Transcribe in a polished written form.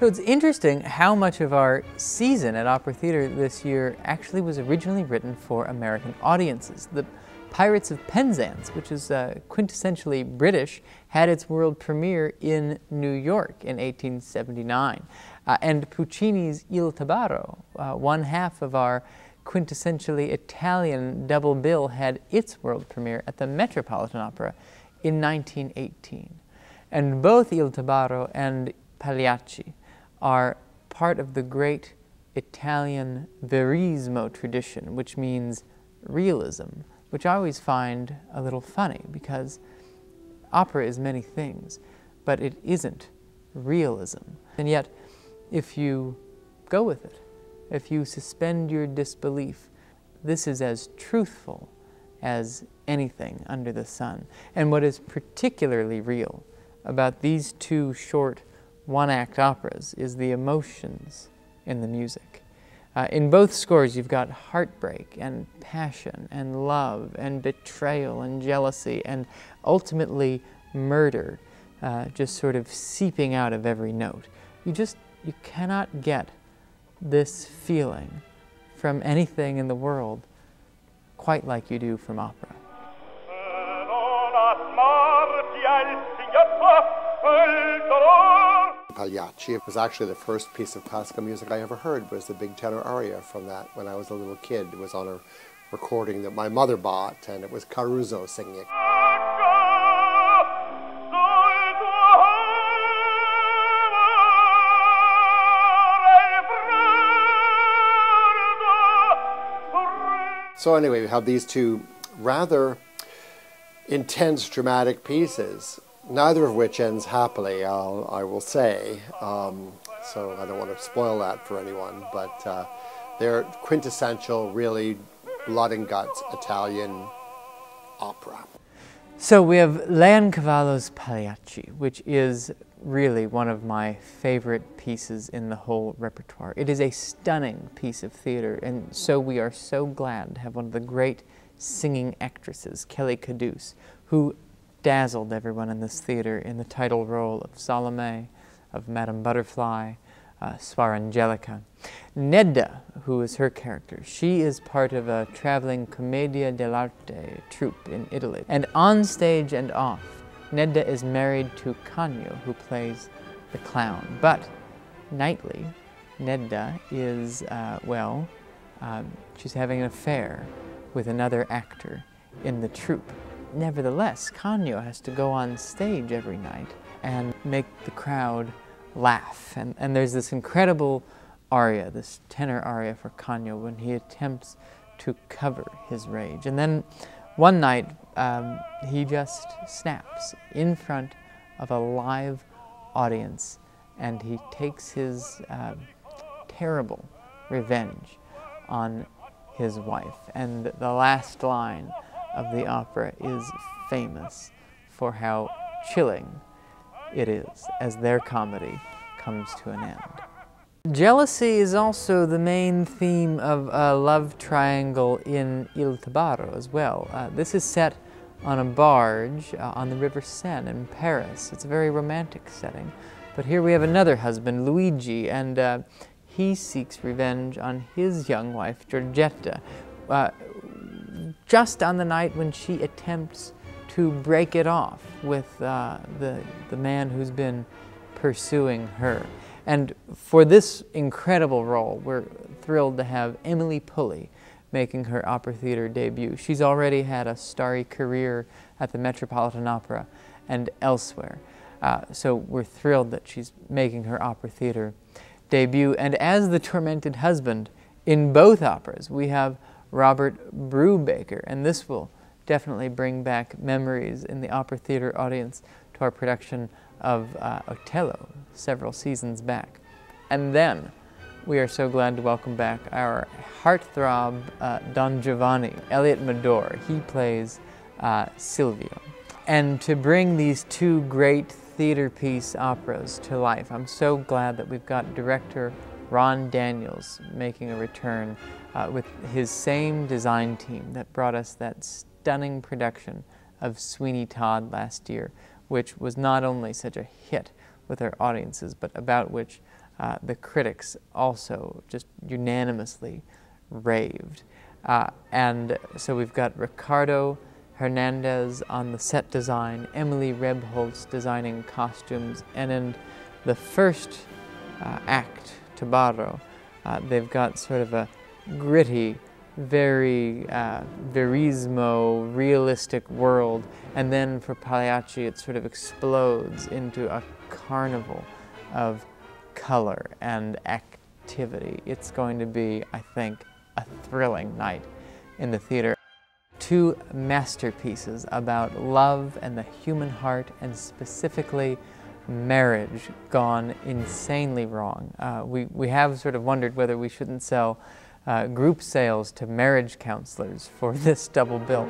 So it's interesting how much of our season at Opera Theatre this year actually was originally written for American audiences. The Pirates of Penzance, which is quintessentially British, had its world premiere in New York in 1879. And Puccini's Il Tabarro, one half of our quintessentially Italian double bill, had its world premiere at the Metropolitan Opera in 1918. And both Il Tabarro and Pagliacci are part of the great Italian verismo tradition, which means realism, which I always find a little funny because opera is many things, but it isn't realism. And yet, if you go with it, if you suspend your disbelief, this is as truthful as anything under the sun. And what is particularly real about these two short one-act operas is the emotions in the music. In both scores, you've got heartbreak and passion and love and betrayal and jealousy and ultimately murder just sort of seeping out of every note. You cannot get this feeling from anything in the world quite like you do from opera. Pagliacci was actually the first piece of classical music I ever heard, was the big tenor aria from that when I was a little kid. It was on a recording that my mother bought, and it was Caruso singing it. So anyway, we have these two rather intense, dramatic pieces, neither of which ends happily, I will say. So I don't want to spoil that for anyone, but they're quintessential, really blood and guts Italian opera. So we have Leoncavallo's Pagliacci, which is really one of my favorite pieces in the whole repertoire. It is a stunning piece of theater, and so we are so glad to have one of the great singing actresses, Kelly KADUCE, who dazzled everyone in this theater in the title role of Salome, of Madame Butterfly, Suor Angelica. Nedda, who is her character, she is part of a traveling Commedia dell'arte troupe in Italy. And on stage and off, Nedda is married to Canio, who plays the clown. But nightly, Nedda is, she's having an affair with another actor in the troupe. Nevertheless, Canio has to go on stage every night and make the crowd laugh. And there's this incredible aria, this tenor aria for Canio, when he attempts to cover his rage. And then one night, he just snaps in front of a live audience, and he takes his terrible revenge on his wife. And the last line of the opera is famous for how chilling it is as their comedy comes to an end. Jealousy is also the main theme of a love triangle in Il Tabarro as well. This is set on a barge on the River Seine in Paris. It's a very romantic setting. But here we have another husband, Luigi, and he seeks revenge on his young wife, Giorgetta, just on the night when she attempts to break it off with the man who's been pursuing her. And for this incredible role, we're thrilled to have Emily Pulley making her opera theater debut. She's already had a starry career at the Metropolitan Opera and elsewhere. So we're thrilled that she's making her opera theater debut. And as the tormented husband in both operas, we have Robert Brubaker, and this will definitely bring back memories in the opera theater audience to our production of Otello several seasons back. And then we are so glad to welcome back our heartthrob Don Giovanni, ELLIOT MADORE. He plays Silvio. And to bring these two great theater piece operas to life, I'm so glad that we've got director Ron Daniels making a return with his same design team that brought us that stunning production of Sweeney Todd last year, which was not only such a hit with our audiences, but about which the critics also just unanimously raved. And so we've got Ricardo Hernandez on the set design, Emily Rebholz designing costumes, and in the first act, Tabarro, they've got sort of a gritty, very verismo, realistic world, and then for Pagliacci it sort of explodes into a carnival of color and activity. It's going to be, I think, a thrilling night in the theater. Two masterpieces about love and the human heart, and specifically marriage gone insanely wrong. We have sort of wondered whether we shouldn't sell group sales to marriage counselors for this double bill.